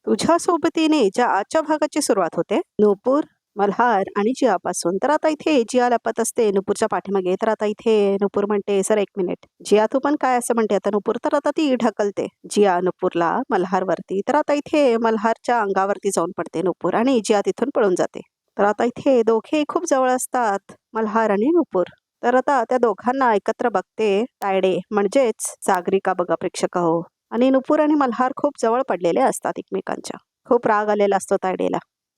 तुझ्या सोबतीने ज्या आजच्या भागाची सुरुवात होते नुपूर, मल्हार आणि जियापासून. तर आता इथे जिया लपत असते नुपूरच्या पाठीमागे. तर आता इथे नुपूर म्हणते, सर एक मिनिट जिया तू पण काय असं म्हणते आता नुपूर. तर आता ती ढकलते जिया नुपूरला मल्हारवरती. तर आता इथे मल्हारच्या अंगावरती जाऊन पडते नुपूर आणि जिया तिथून पळून जाते. तर आता इथे दोघे खूप जवळ असतात, मल्हार आणि नुपूर. तर आता त्या दोघांना एकत्र बघते तायडे, म्हणजेच सागरिका. बघा प्रेक्षक हो. आणि नुपूर आणि मल्हार खूप जवळ पडलेले असतात एकमेकांच्या. खूप राग आलेला असतो तायडेला.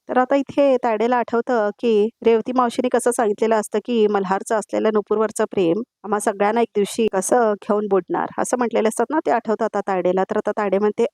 तर आता इथे तायडेला आठवतं की रेवती मावशीने कसं सांगितलेलं असतं की मल्हारचं असलेलं नुपूरवरचं प्रेम आम्हा सगळ्यांना एक दिवशी कसं घेऊन बुडणार असं म्हटलेलं असतात ना, ते आठवतं आता तायडेला. तर आता तायडे म्हणते,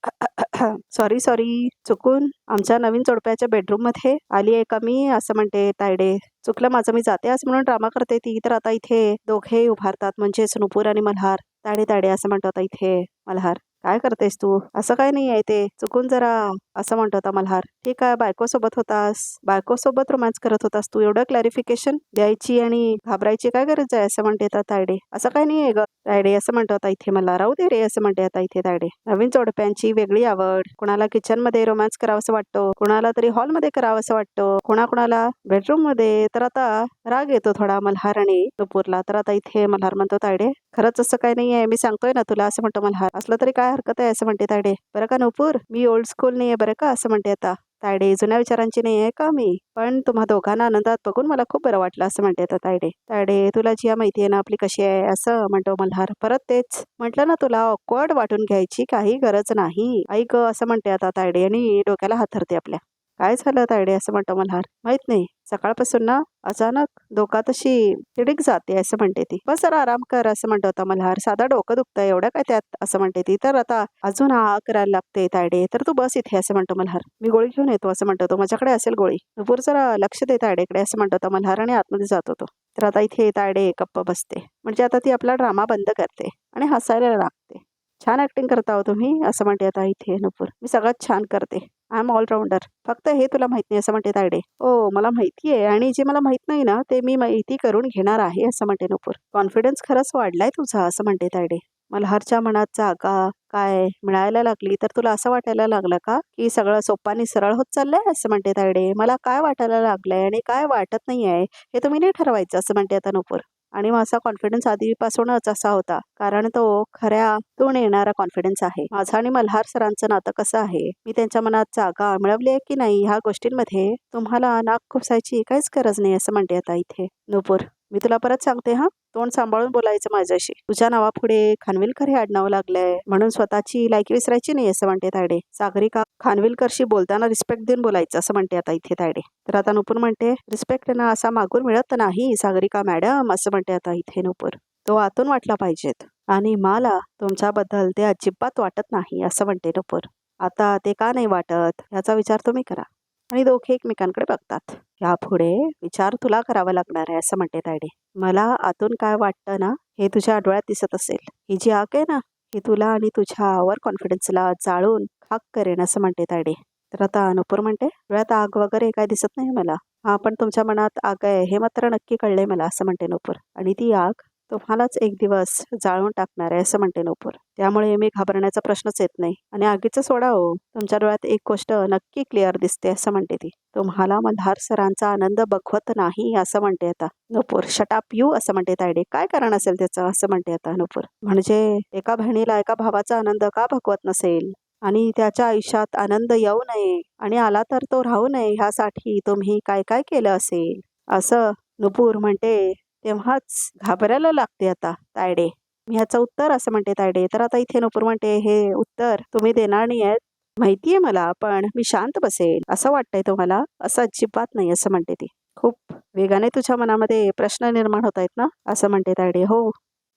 सॉरी सॉरी, चुकून आमच्या नवीन जोडप्याच्या बेडरूम मध्ये आली आहे का मी, असं म्हणते तायडे. चुकलं माझं, मी जाते असं म्हणून ड्रामा करते ती. तर आता इथे दोघे उभारतात, म्हणजेच नुपूर आणि मल्हार. ताडे ताडे असं म्हणतो आता इथे मल्हार. काय करतेस तू, असं काय नाही आहे ते, चुकून जरा, असं म्हणतो आता मल्हार. ठीक आहे, बायकोसोबत होतास, बायकोसोबत रोमॅन्स करत होतास तू, एवढं क्लॅरिफिकेशन द्यायची आणि घाबरायची काय गरज आहे, असं म्हणते आता तायडे. असं काय नाही आहे ग तायडे, असं म्हणतो आता इथे मला. राहू दे रे, असं म्हणते आता इथे तायडे. नवीन जोडप्यांची वेगळी आवड, कुणाला किचन मध्ये रोमॅन्स करावंसं वाटतं, कुणाला तरी हॉलमध्ये करावं असं वाटतं, कुणाला बेडरूम मध्ये. तर आता राग येतो थोडा मल्हार आणि नुपूरला. तर आता इथे मल्हार म्हणतो, तायडे खरंच असं काही नाही आहे, मी सांगतोय ना तुला, असं म्हणतो मल्हार. असलं तरी काय हरकत आहे, असं म्हणते तायडे. बरं का नुपूर, मी ओल्ड स्कूल नाही आहे बरं का, असं म्हणते आता तायडे. जुन्या विचारांची नाही आहे का मी, पण तुम्हा दोघांना आनंदात बघून मला खूप बरं वाटलं, असं म्हणते आता तायडे. तायडे तुला जिया माहिती आहे ना आपली कशी आहे, असं म्हणतो मल्हार. परत तेच म्हटलं ना तुला, ऑकवर्ड वाटून घ्यायची काही गरज नाही, ऐक असं म्हणते आता तायडे आणि डोक्याला हात धरते आपल्या. काय झालं तायडे, असं म्हणतो मल्हार. माहित नाही, सकाळपासून ना अचानक डोकात अशी तिडीक जाते, असं म्हणते ती. बस जरा आराम कर, असं म्हणतो आता मल्हार. साधा डोकं दुखतंय, एवढं काय त्यात, असं म्हणते ती. तर आता अजून हा करायला लागते तायडे. तर तू बस इथे, असं म्हणतो मल्हार. मी गोळी घेऊन येतो, असं म्हणतो तो. माझ्याकडे असेल गोळी. नुपूर जरा लक्ष दे तायडेकडे, असं म्हणतो आता मल्हार आणि आतमध्ये जातो तो. तर आता इथे तायडे गप्प बसते, म्हणजे आता ती आपला ड्रामा बंद करते आणि हसायला लागते. छान ऍक्टिंग करता हो तुम्ही, असं म्हणते आता इथे नुपूर. मी सगळ्यात छान करते, आय एम ऑलराऊंडर. फक्त हे तुला माहित नाही, असं म्हणते तायडे. हो मला माहिती आहे, आणि जे मला माहित नाही ना ते मी माहिती करून घेणार आहे, असं म्हणते नुपूर. कॉन्फिडन्स खरंच वाढलाय तुझा, असं म्हणते तायडे. मल्हारच्या मनात जागा काय मिळायला लागली, तर तुला असं वाटायला लागलं का की सगळं सोप्पानी सरळ होत चाललंय, असं म्हणते तायडे. मला काय वाटायला लागलंय आणि काय वाटत नाही आहे हे तुम्ही नाही ठरवायचं, असं म्हणते आता नुपूर. आणि माझा कॉन्फिडन्स आधीपासूनच असा होता, कारण तो खऱ्यातून येणारा कॉन्फिडन्स आहे. माझं आणि मल्हार सरांचं नातं कसं आहे, मी त्यांच्या मनात जागा मिळवली आहे की नाही, ह्या गोष्टींमध्ये तुम्हाला नाक खुपसायची काहीच गरज नाही, असं म्हणते आता इथे नुपूर. मी तुला परत सांगते हा, तोंड सांभाळून बोलायचं माझ्याशी. तुझ्या नावापुढे खानविलकर हे आडनाव लागलंय म्हणून स्वतःची लायकी विसरायची नाही, असं म्हणते तायडे. सागरिका खानविलकरशी बोलताना रिस्पेक्ट देऊन बोलायचं, असं म्हणते आता इथे तायडे. तर आता नुपूर म्हणते, रिस्पेक्ट ना असा मागून मिळत नाही सागरिका मॅडम, असं म्हणते आता इथे नुपूर. तो आतून वाटला पाहिजेत, आणि मला तुमच्याबद्दल ते अजिबात वाटत नाही, असं म्हणते नुपूर. आता ते का नाही वाटत याचा विचार तुम्ही करा. आणि दोघे एकमेकांकडे बघतात. यापुढे विचार तुला करावा लागणार आहे, असं म्हणते तायडे. मला आतून काय वाटतं ना हे तुझ्या डोळ्यात दिसत असेल. ही जी आग आहे ना, ही तुला आणि तुझ्या ओव्हर कॉन्फिडन्सला जाळून खाक करेन, असं म्हणते तायडे. तर आता नुपूर म्हणते, डोळ्यात आग वगैरे काय दिसत नाही मला. हा पण तुमच्या मनात आग आहे हे मात्र नक्की कळलंय मला, असं म्हणते नुपूर. आणि ती आग तुम्हालाच एक दिवस जाळून टाकणार आहे, असं म्हणते नुपूर. त्यामुळे मी घाबरण्याचा प्रश्नच येत नाही. आणि आगीचं सोडा हो, तुमच्या डोळ्यात एक गोष्ट नक्की क्लिअर दिसते, असं म्हणते ती. तुम्हाला मल्हार सरांचा आनंद बघवत नाही, असं म्हणते आता नुपूर. शटाप यू, असं म्हणते तायडे. काय कारण असेल त्याचं, असं म्हणते आता नुपूर. म्हणजे एका बहिणीला एका भावाचा आनंद का भगवत नसेल, आणि त्याच्या आयुष्यात आनंद येऊ नये, आणि आला तर तो राहू नये, ह्यासाठी तुम्ही काय काय केलं असेल, असं नुपूर म्हणते. तेव्हाच घाबरायला लागते आता तायडे. मी ह्याचं उत्तर, असं म्हणते तायडे. तर आता इथे नुपूर म्हणते, हे उत्तर तुम्ही देणार नाही आहेत माहितीये मला, पण मी शांत बसेल असं वाटतंय तुम्हाला, असं अजिबात नाही, असं म्हणते ती. खूप वेगाने तुझ्या मनामध्ये प्रश्न निर्माण होत आहेत ना, असं म्हणते तायडे. हो,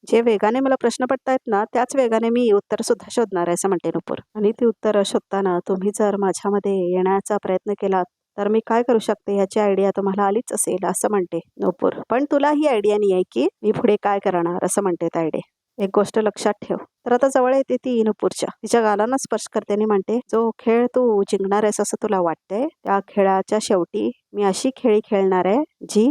जे वेगाने मला प्रश्न पडतायत ना त्याच वेगाने मी उत्तर सुद्धा शोधणार आहे, असं म्हणते नुपूर. आणि ती उत्तर शोधताना तुम्ही जर माझ्यामध्ये येण्याचा प्रयत्न केलात तर मी काय करू शकते ह्याची आयडिया तुम्हाला आलीच असेल, असं म्हणते नुपूर. पण तुला ही आयडिया नाही आहे की मी पुढे काय करणार, असं म्हणते तायडे. एक गोष्ट लक्षात ठेव. तर आता जवळ येते ती नुपूरच्या, तिच्या गालांना स्पर्श करते आणि म्हणते, जो खेळ तू जिंकणार आहेस असं तुला वाटतंय, त्या खेळाच्या शेवटी मी अशी खेळी खेळणार आहे जी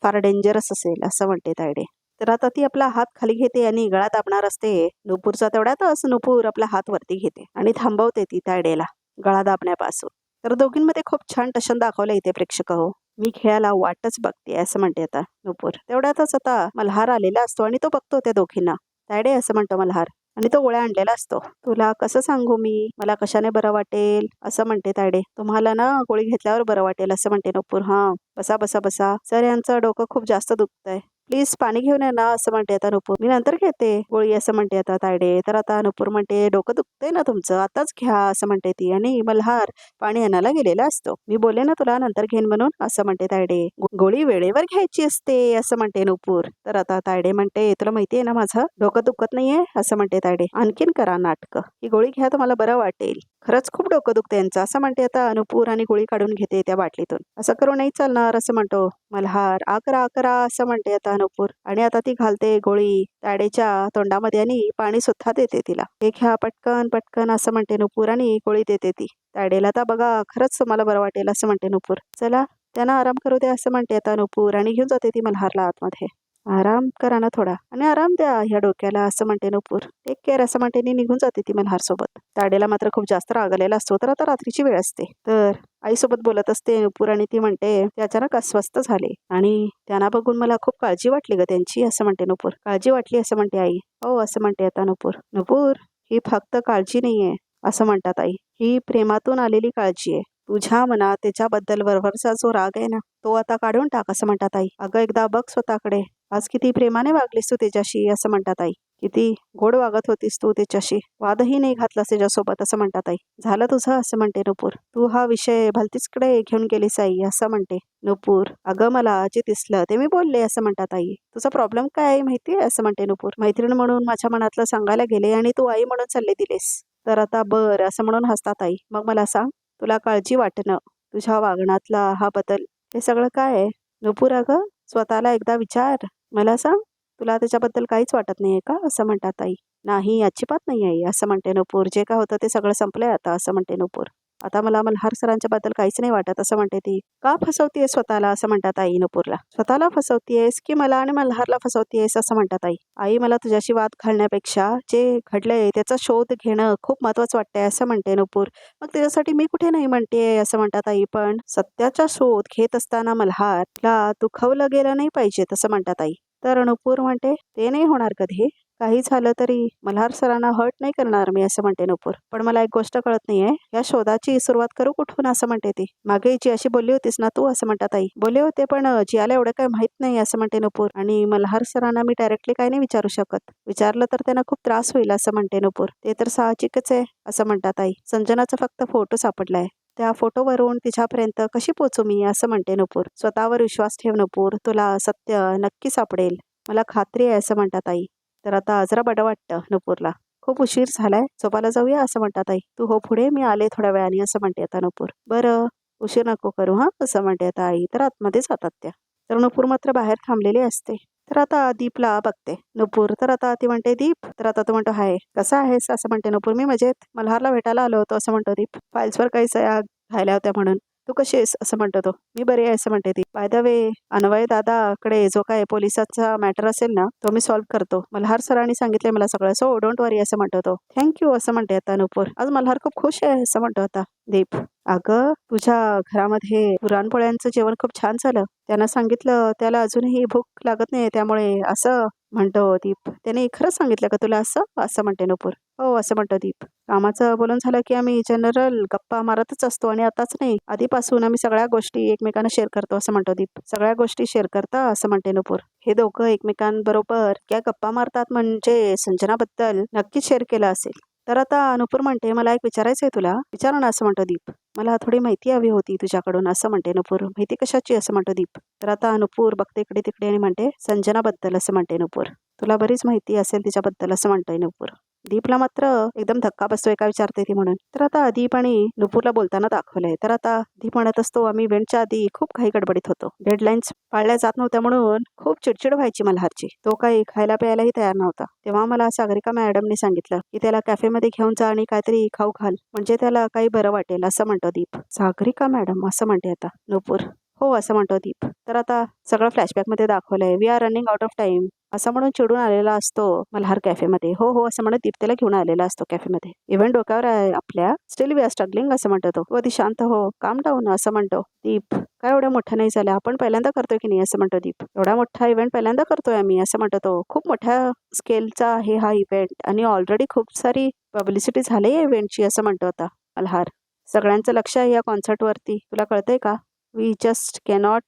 फार डेंजरस असेल, असं म्हणते तायडे. तर आता ती आपला हात खाली घेते आणि गळा दाबणार असते नुपूरचा. तेवढ्यातच नुपूर आपला हात वरती घेते आणि थांबवते ती तायडेला. गळा दाबण्यापासून. तर दोघींमध्ये खूप छान टशन दाखवलं इथे प्रेक्षक हो. मी खेळायला वाटच बघते असं म्हणते आता नुपूर. तेवढ्यातच आता मल्हार आलेला असतो आणि तो बघतो त्या दोघींना. तायडे असं म्हणतो मल्हार आणि तो गोळ्या आणलेला असतो. तुला कसं सांगू मी, मला कशाने बरं वाटेल असं म्हणते तायडे. तुम्हाला ना गोळी घेतल्यावर बरं वाटेल असं म्हणते नुपूर. हा बसा बसा बसा. सर यांचं डोकं खूप जास्त दुखतंय. प्लीज पाणी घेऊन ये ना असं म्हणते आता नुपूर. मी नंतर घेते गोळी असं म्हणते आता तायडे. तर आता नुपूर म्हणते डोकं दुखतंय ना तुमचं, आताच घ्या असं म्हणते ती. आणि मल्हार पाणी आणायला गेलेला असतो. मी बोलले ना तुला नंतर घेईन म्हणून असं म्हणते तायडे. गोळी वेळेवर घ्यायची असते असं म्हणते नुपूर. तर आता तायडे म्हणते तुला माहितीये ना माझं डोकं दुखत नाहीये असं म्हणते तायडे. आणखीन करा नाटकं, ही गोळी घ्या तर मला बरं वाटेल. खरंच खूप डोकं दुखते यांचं असं म्हणते आता नुपूर आणि गोळी काढून घेते त्या बाटलीतून. असं करू नाही चालणार असं म्हणतो मल्हार. आकरा आकरा असं म्हणते आता नुपूर. आणि आता ती घालते गोळी तायडेच्या तोंडामध्ये आणि पाणी सुद्धा देते तिला. हे घ्या पटकन पटकन असं म्हणते नुपूर आणि गोळी देते ती तायडेला. आता बघा खरंच मला बरं वाटेल असं म्हणते नुपूर. चला त्यांना आराम करू दे असं म्हणते आता नुपूर. आणि घेऊन जाते ती मल्हारला आतमध्ये. आराम करा ना थोडा आणि आराम द्या ह्या डोक्याला असं म्हणते नुपूर. टेक केअर असं म्हणते आणि निघून जाते ती मल्हार सोबत. तायडेला मात्र खूप जास्त राग आलेला असतो. तर आता रात्रीची वेळ असते. तर आईसोबत बोलत असते नुपूर आणि ती म्हणते ते अचानक अस्वस्थ झाले आणि त्यांना बघून मला खूप काळजी वाटली ग त्यांची असं म्हणते नुपूर. काळजी वाटली असं म्हणते आई. हो असं म्हणते आता नुपूर. नुपूर ही फक्त काळजी नाहीये असं म्हणतात आई. ही प्रेमातून आलेली काळजी आहे. तुझ्या मनात त्याच्याबद्दल वरवरचा जो राग आहे ना तो आता काढून टाक असं म्हणतात आई. अगं एकदा बघ स्वतःकडे, आज किती प्रेमाने वागलीस तू त्याच्याशी असं म्हणतात आई. किती गोड वागत होतीस तू त्याच्याशी, वादही नाही घातलास त्याच्यासोबत असं म्हणतात आई. झालं तुझं असं म्हणते नुपूर. तू हा विषय भलतीचकडे घेऊन गेलीस आई असं म्हणते नुपूर. अगं मला जे दिसलं ते मी बोलले असं म्हणतात आई. तुझा प्रॉब्लेम काय आहे माहितीये असं म्हणते नुपूर. मैत्रीण म्हणून माझ्या मनातलं सांगायला गेले आणि तू आई म्हणून सल्ले दिलेस. तर आता बरं असं म्हणून हसतात आई. मग मला सांग, तुला काळजी वाटणं, तुझ्या वागण्यातला हा बदल, हे सगळं काय आहे नुपूर? अगं स्वतःला एकदा विचार. मला सांग, तुला त्याच्याबद्दल काहीच वाटत नाहीये का असं म्हणतात आई. नाही अजिबात नाही आई असं म्हणते नुपूर. जे काय होतं ते सगळं संपलंय आता असं म्हणते नुपूर. आता मला मल्हार सरांच्या बद्दल काहीच नाही वाटत असं म्हणते ती. का फसवतीये स्वतःला असं म्हणतात आई नुपूरला. स्वतःला फसवतीयेस की मला आणि मल्हारला फसवतीयेस असं म्हणतात आई. आई मला तुझ्याशी वाद घालण्यापेक्षा जे घडलंय त्याचा शोध घेणं खूप महत्वाचं वाटतंय असं म्हणते नुपूर. मग त्याच्यासाठी मी कुठे नाही म्हणतेय असं म्हणतात आई. पण सत्याचा शोध घेत असताना मल्हारला दुखवलं गेलं नाही पाहिजे तसं म्हणतात आई. तर नुपूर म्हणते ते नाही होणार कधी. काही झालं तरी मल्हार सरांना हर्ट नाही करणार मी असं म्हणते नुपूर. पण मला एक गोष्ट कळत नाहीये, या शोधाची सुरुवात करू कुठून असं म्हणते ती. मागे जी अशी बोलली होतीस ना तू असं म्हणतात आई. बोलले होते पण जियाला एवढं काही माहित नाही असं म्हणते नुपूर. आणि मल्हार सरांना मी डायरेक्टली काही नाही विचारू शकत. विचारलं तर त्यांना खूप त्रास होईल असं म्हणते नुपूर. ते तर साहजिकच आहे असं म्हणतात आई. संजनाचा फक्त फोटो सापडलाय, त्या फोटोवरून तिच्यापर्यंत कशी पोचू मी असं म्हणते नुपूर. स्वतःवर विश्वास ठेव नुपूर, तुला सत्य नक्की सापडेल, मला खात्री आहे असं म्हणतात आई. तर आता जरा बरं वाटतं नुपूरला. खूप उशीर झालाय, झोपायला जाऊया असं म्हणतात आई. तू हो पुढे, मी आले थोड्या वेळाने असं म्हणते आता नुपूर. बरं उशीर नको करू हा असं म्हणते आता आई. तर आतमध्ये जातात त्या. तर नुपूर मात्र बाहेर थांबलेली असते. तर आता दीपला बघते नुपूर. तर आता ती म्हणते दीप. तर आता तो म्हणतो हाय कसा आहेस असं म्हणते नुपूर. मी मजेत, मल्हारला भेटायला आलो होतो असं म्हणतो दीप. फाईल्सवर काही सह्या घ्यायला होत्या म्हणून. तू कशी आहेस असं म्हणतो तो. मी बरी आहे असं म्हणते ती. बाय द वे अन्वय दादाकडे जो काय पोलिसाचा मॅटर असेल ना तो मी सॉल्व्ह करतो. मल्हार सरांनी सांगितले मला सगळं, सो डोंट वरी असं म्हणतो तो. थँक्यू असं म्हणते आता नुपूर. आज मल्हार खूप खुश आहे असं म्हणतो आता दीप. अगं तुझ्या घरामध्ये पुरणपोळ्यांचं जेवण खूप छान झालं. त्यांना सांगितलं त्याला अजूनही भूक लागत नाही त्यामुळे असं म्हणतो दीप. त्याने खरंच सांगितलं का तुला असं असं म्हणते नुपूर. हो असं म्हणतो दीप. कामाचं बोलून झालं की आम्ही जनरल गप्पा मारतच असतो आणि आताच नाही आधीपासून आम्ही सगळ्या गोष्टी एकमेकांना शेअर करतो असं म्हणतो दीप. सगळ्या गोष्टी शेअर करता असं म्हणते नुपूर. हे दोघं एकमेकांबरोबर क्या गप्पा मारतात म्हणजे संजनाबद्दल नक्कीच शेअर केलं असेल. तर आता नुपूर म्हणते मला एक विचारायचं आहे तुला. विचार ना असं म्हणतो दीप. मला थोडी माहिती हवी होती तुझ्याकडून असं म्हणते नुपूर. माहिती कशाची असं म्हणतो दीप. तर आता नुपूर बघते इकडे तिकडे आणि म्हणते संजनाबद्दल असं म्हणते नुपूर. तुला बरीच माहिती असेल तिच्याबद्दल असं म्हणतोय नुपूर. दीपला मात्र एकदम धक्का बसतोय का विचारते ती म्हणून. तर आता दीप आणि नुपूरला बोलताना दाखवलंय. तर आता दीप म्हणत असतो आम्ही इव्हेंटच्या आधी खूप काही गडबडीत होतो. डेडलाईन्स पाळल्या जात नव्हत्या म्हणून खूप चिडचिड व्हायची मल्हारची. तो काही खायला प्यायलाही तयार नव्हता. तेव्हा मला सागरिका मॅडमने सांगितलं की त्याला कॅफेमध्ये घेऊन जा आणि काहीतरी खाऊ घाल म्हणजे त्याला काही बरं वाटेल असं म्हणतो दीप. सागरिका मॅडम असं म्हणते आता नुपूर. हो असं म्हणतो दीप. तर आता सगळं फ्लॅशबॅकमध्ये दाखवलंय. We are running out of time असं म्हणून चिडून आलेला असतो मल्हार कॅफेमध्ये. हो हो असं म्हणत दीप त्याला घेऊन आलेला असतो कॅफेमध्ये. इव्हेंट डोक्यावर आहे आपल्या, स्टील वी आर स्ट्रगलिंग असं म्हणतो तो. व ती शांत हो, काम डाऊन असं म्हणतो दीप. काय एवढं मोठं नाही झालं, आपण पहिल्यांदा करतोय की नाही असं म्हणतो दीप. एवढा मोठा इव्हेंट पहिल्यांदा करतोय आम्ही असं म्हणतो तो. खूप मोठ्या स्केलचा आहे हा इव्हेंट आणि ऑलरेडी खूप सारी पब्लिसिटी झाली या इव्हेंटची असं म्हणतो आता मल्हार. सगळ्यांचं लक्ष आहे या कॉन्सर्टवरती, तुला कळतंय का? We just cannot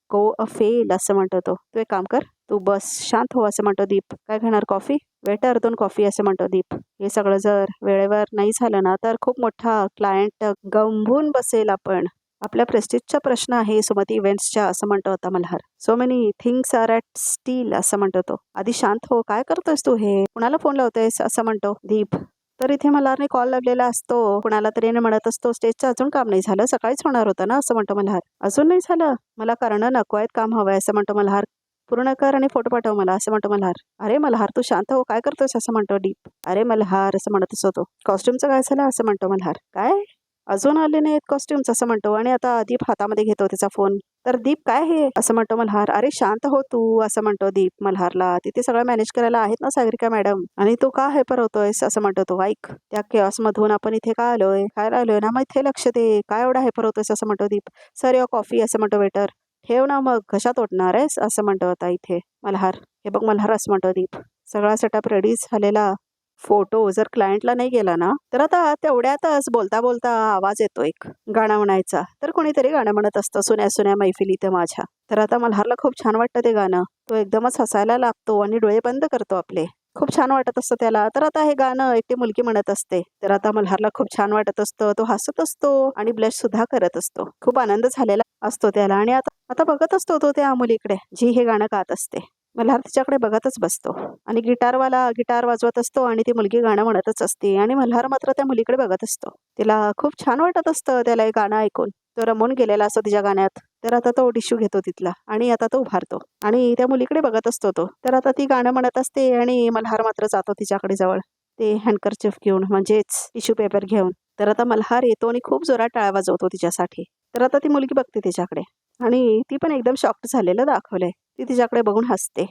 go a fail असं म्हणतो तो. तू एक काम कर, तू बस शांत हो असं म्हणतो दीप. काय घेणार, कॉफी? वेटर 2 कॉफी असं म्हणतो दीप. हे सगळं जर वेळेवर नाही झालं ना तर खूप मोठा क्लायंट गंभून बसेल आपण. आपल्या प्रेस्टिजचा प्रश्न आहे सुमती इव्हेंट्सच्या असं म्हणतो आता Malhar. So many things are at still असं म्हणतो तो. आधी शांत हो, काय करतोयस तू हे? कुणाला फोन लावतोयस असं म्हणतो दीप. तर इथे मल्हारने कॉल लागलेला असतो कुणाला तरी म्हणत असतो स्टेजचं अजून काम नाही झालं, सकाळीच होणार होतं ना असं म्हणतो मल्हार. अजून नाही झालं, मला कारणं नको आहेत, काम हवंय असं म्हणतो मल्हार. पूर्ण कर आणि फोटो पाठव मला असं म्हणतो मल्हार. अरे मल्हार तू शांत हो, काय करतोयस असं म्हणतो दीप. अरे मल्हार असं म्हणत असतो तो. कॉस्ट्युमचं काय झालं असं म्हणतो मल्हार. काय अजून आले नाहीत कॉस्ट्युम्स असं म्हणतो आणि आता दीप हातामध्ये घेतो त्याचा फोन. तर दीप काय हे असं म्हणतो मल्हार. अरे शांत हो तू असं म्हणतो दीप मल्हारला. तिथे सगळं मॅनेज करायला आहेत ना सागरिका मॅडम, आणि तू का हायपर होतोयस असं म्हणतो तो. ऐक, त्या केऑस मधून आपण इथे का आलोय, काय आलोय ना, मग इथे लक्ष दे, काय एवढा हायपर होतोयस असं म्हणतो दीप. सर या कॉफी असं म्हणतो वेटर. ठेव ना मग, कशात ओढणार आहेस असं म्हणतो आता इथे मल्हार. हे बघ मल्हार असं म्हणतो दीप. सगळा सेटअप रेडी झालेला फोटो जर क्लायंटला नाही गेला ना तर आता तेवढ्यातच बोलता बोलता आवाज येतो एक गाणं म्हणायचा. तर कोणीतरी गाणं म्हणत असतं सुन्या सुन्या मैफिलीत माझ्या. तर आता मल्हारला खूप छान वाटतं ते गाणं. तो एकदमच हसायला लागतो आणि डोळे बंद करतो आपले. खूप छान वाटत असतं त्याला. तर आता हे गाणं एकटी मुलगी म्हणत असते. तर आता मल्हारला खूप छान वाटत असतं. तो हसत असतो आणि ब्लश सुद्धा करत असतो. खूप आनंद झालेला असतो त्याला. आणि आता आता बघत असतो तो त्या मुलीकडे जी हे गाणं गात असते. मल्हार तिच्याकडे बघतच बसतो आणि गिटारवाला गिटार वाजवत असतो आणि ती मुलगी गाणं म्हणतच असते आणि मल्हार मात्र त्या मुलीकडे बघत असतो. तिला खूप छान वाटत असतं त्याला हे गाणं ऐकून. तो रमून गेलेला असतो तिच्या गाण्यात. तर आता तो टिश्यू घेतो तिथला आणि आता तो उभारतो आणि त्या मुलीकडे बघत असतो तो. तर आता ती गाणं म्हणत असते आणि मल्हार मात्र जातो तिच्याकडे जवळ ते हँडकरचिफ घेऊन, म्हणजेच टिश्यू पेपर घेऊन. तर आता मल्हार येतो आणि खूप जोरात टाळ्या वाजवतो तिच्यासाठी. तर आता ती मुलगी बघते तिच्याकडे आणि ती पण एकदम शॉक्ड झालेलं दाखवलंय. ती तिच्याकडे बघून हसते.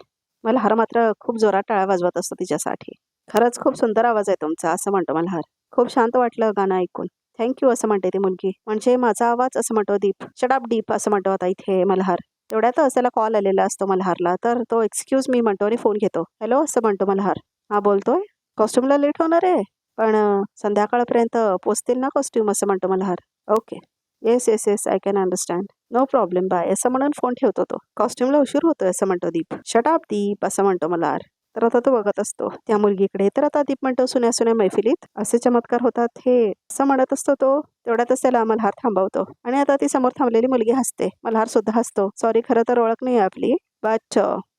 मल्हार मात्र खूप जोरात टाळ्या वाजवत असतो तिच्यासाठी. खरंच खूप सुंदर आवाज आहे तुमचा असं म्हणतो मल्हार. खूप शांत वाटलं गाणं ऐकून. थँक्यू असं म्हणते ती मुलगी. म्हणजे माझा आवाज असं म्हणतो दीप. शट डीप असं म्हणतो आता इथे मल्हार. तेवढ्यातच त्याला कॉल आलेला असतो मल्हारला. तर तो एक्सक्यूज मी म्हणतो आणि फोन घेतो. हॅलो असं म्हणतो मल्हार. हा बोलतोय. कॉस्ट्युमला लेट होणार आहे पण संध्याकाळपर्यंत पोचतील ना कॉस्ट्युम असं म्हणतो Malhar. Okay, yes yes yes I can understand, no problem bye असं म्हणून फोन ठेवतो तो. कॉस्ट्युमला उशीर होतोय असं म्हणतो दीप. शट अप दीप असं म्हणतो मल्हार. तर आता तो बघत असतो त्या मुलगीकडे. तर आता दीप म्हणतो सुन्या सुन्या मैफिलीत असे चमत्कार होतात हे असं म्हणत असतो तो. तेवढ्यातच त्याला मल्हार थांबवतो आणि आता ती समोर थांबलेली मुलगी हसते. मल्हार सुद्धा हसतो. सॉरी खरं तर ओळख नाही आपली, but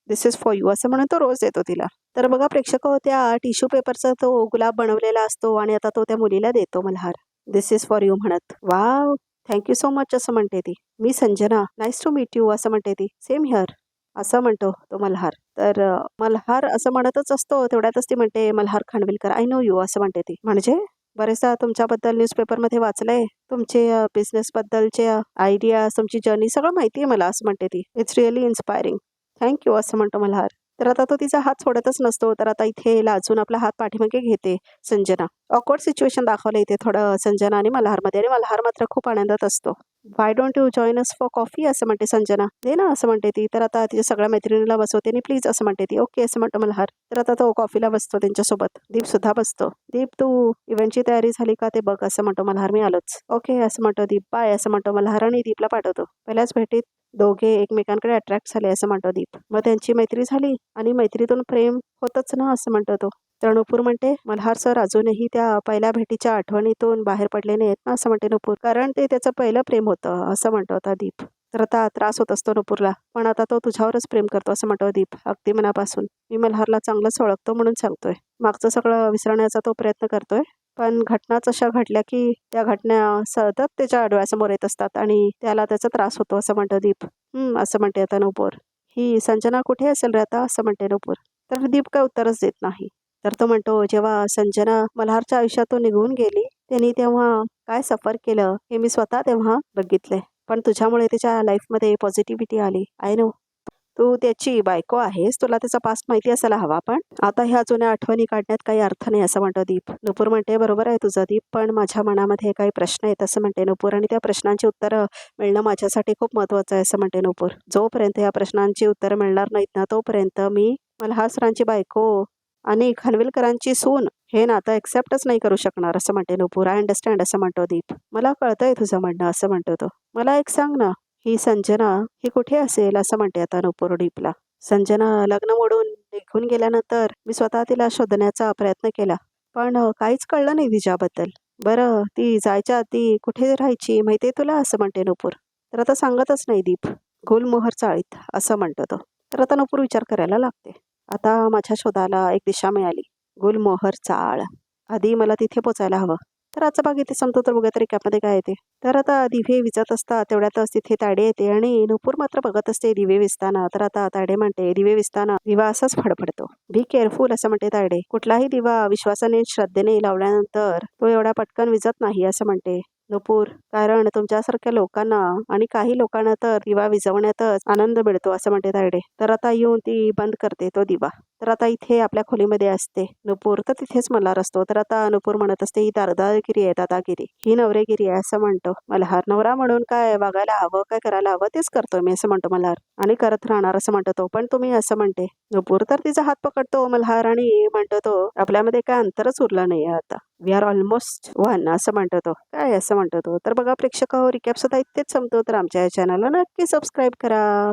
this is for you असं म्हणून तो रोज देतो तिला. तर बघा प्रेक्षक, त्या टिश्यू पेपरचा तो गुलाब बनवलेला असतो आणि आता तो त्या मुलीला देतो Malhar. This is for you म्हणत. वाव, थँक्यू सो मच असं म्हणते ती. मी Sanjana, nice to meet you असं म्हणते ती. सेम हिअर असं म्हणतो तो मल्हार. तर मल्हार असं म्हणतच असतो. तेवढ्यातच ती म्हणते Malhar Khanwilkar I know you असं म्हणते ती. म्हणजे बरेचदा तुमच्याबद्दल न्यूजपेपरमध्ये वाचलंय. तुमचे बिझनेसबद्दलचे आयडियाज, तुमची जर्नी सगळं माहिती आहे मला असं म्हणते ती. इट्स रिअली इन्स्पायरिंग, थँक्यू असं म्हणतो मल्हार. तर आता तो तिचा हात सोडतच नसतो. तर आता इथे लाजून आपला हात पाठीमागे घेते संजना. ऑकवर्ड सिच्युएशन दाखवलं इथे थोडं संजना आणि मल्हारमध्ये आणि मल्हार मात्र खूप आनंदात असतो. Why don't you join us for coffee असं म्हणते संजना. दे ना असं म्हणते ती. तर आता तिच्या सगळ्या मैत्रिणीला बसवते आणि प्लीज असं म्हणते ती. ओके असं म्हणतो मल्हार. तर आता तो कॉफीला बसतो त्यांच्यासोबत. दीप सुद्धा बसतो. दीप तू इव्हेंटची तयारी झाली का ते बघ असं म्हणतो मल्हार. मी आलोच. ओके असं म्हणतो दीप. बाय असं म्हणतो मल्हार आणि दीपला पाठवतो. पहिल्याच भेटीत दोघे एकमेकांकडे अट्रॅक्ट झाले असं म्हणतो दीप. मग त्यांची मैत्री झाली आणि मैत्रीतून प्रेम होतच ना असं म्हणतो तो. तर नुपूर म्हणते मल्हार सर अजूनही त्या पहिल्या भेटीच्या आठवणीतून बाहेर पडले नाहीत ना असं म्हणते नुपूर. कारण ते त्याचं पहिलं प्रेम होतं असं म्हणतो आता दीप. तर आता त्रास होत असतो नुपूरला, पण आता तो तुझ्यावरच प्रेम करतो असं म्हणतो दीप अगदी मनापासून. मी मल्हारला चांगलंच ओळखतो म्हणून सांगतोय. मागचं सगळं विसरण्याचा तो प्रयत्न करतोय. पण घटनाच अशा घडल्या की त्या घटना सतत त्याच्या डोळ्यासमोर येत असतात आणि त्याला त्याचा त्रास होतो असं म्हणतो दीप. असं म्हणते आता नुपूर. ही संजना कुठे असेल रे आता असं म्हणते नुपूर. तर दीप काय उत्तरच देत नाही. तर तो म्हणतो जेव्हा संजना मल्हारच्या आयुष्यातून निघून गेली त्यांनी तेव्हा काय सफर केलं हे मी स्वतः तेव्हा बघितले. पण तुझ्यामुळे त्याच्या लाईफमध्ये पॉझिटिव्हिटी आली. I know. तू त्याची बायको आहेस, तुला त्याचा पास्ट माहिती असायला हवा, पण आता ह्या जुन्या आठवणी काढण्यात काही अर्थ नाही असं म्हणतो दीप. नुपूर म्हणते बरोबर आहे तुझं दीप, पण माझ्या मनामध्ये काही प्रश्न आहेत असं म्हणते नुपूर, आणि त्या प्रश्नांची उत्तरं मिळणं माझ्यासाठी खूप महत्त्वाचं आहे असं म्हणते नुपूर. जोपर्यंत या प्रश्नांची उत्तरं मिळणार नाहीत ना तोपर्यंत मी मल्हारसरांची बायको आणि खानविलकरांची सून हे नातं एक्सेप्टच नाही करू शकणार असं म्हणते नुपूर. आय अंडरस्टँड असं म्हणतो दीप. मला कळतंय तुझं म्हणणं असं म्हणतो तो. मला एक सांग ना, ही संजना ही कुठे असेल असं म्हणते आता नुपूर डीपला. संजना लग्न मोडून निघून गेल्यानंतर मी स्वतः तिला शोधण्याचा प्रयत्न केला, पण काहीच कळलं नाही तिच्याबद्दल. बरं, ती जायच्या आधी कुठे राहायची माहिती आहे तुला असं म्हणते नुपूर. तर आता सांगतच नाही दीप. गुलमोहर चाळीत असं म्हणतो तो. तर आता नुपूर विचार करायला लागते. आता माझ्या शोधाला एक दिशा मिळाली. गुलमोहर चाळ. आधी मला तिथे पोचायला हवं. तर आजचा भाग इथे संपतो. तर बघूया तरी कॅपमध्ये काय येते. तर आता दिवे विजत असतात तेवढ्यातच तिथे ताडे येते आणि नुपूर मात्र बघत असते दिवे विजताना. तर आता ताडे म्हणते दिवे विजताना दिवा असाच फडफडतो. बी केअरफुल असं म्हणते ताडे. कुठलाही दिवा विश्वासाने श्रद्धेने लावल्यानंतर तो एवढा पटकन विजत नाही असं म्हणते नुपूर, कारण तुमच्यासारख्या लोकांना आणि काही लोकांना तर दिवा विझवण्यातच आनंद मिळतो असं म्हणते तायडे. तर आता येऊन ती बंद करते तो दिवा. तर आता इथे आपल्या खोलीमध्ये असते नुपूर, तर तिथेच मल्हार असतो. तर आता नुपूर म्हणत असते ही दादागिरी आहे, दादागिरी ही नवरेगिरी आहे असं म्हणतो मल्हार. नवरा म्हणून काय वागायला हवं, काय करायला हवं तेच करतोय मी असं म्हणतो मल्हार, आणि करत राहणार असं म्हणतो तो. पण तुम्ही असं म्हणते नुपूर. तर तिचा हात पकडतो मल्हार आणि म्हणतो तो आपल्यामध्ये काय अंतरच उरलं नाही आता, वी आर ऑलमोस्ट वन असं म्हणतो तो. काय असं म्हणतो तो. तर बघा प्रेक्षक, रिकॅप सुद्धा इतकेच संपतो. तर आमच्या या चॅनलला नक्की सबस्क्राईब करा.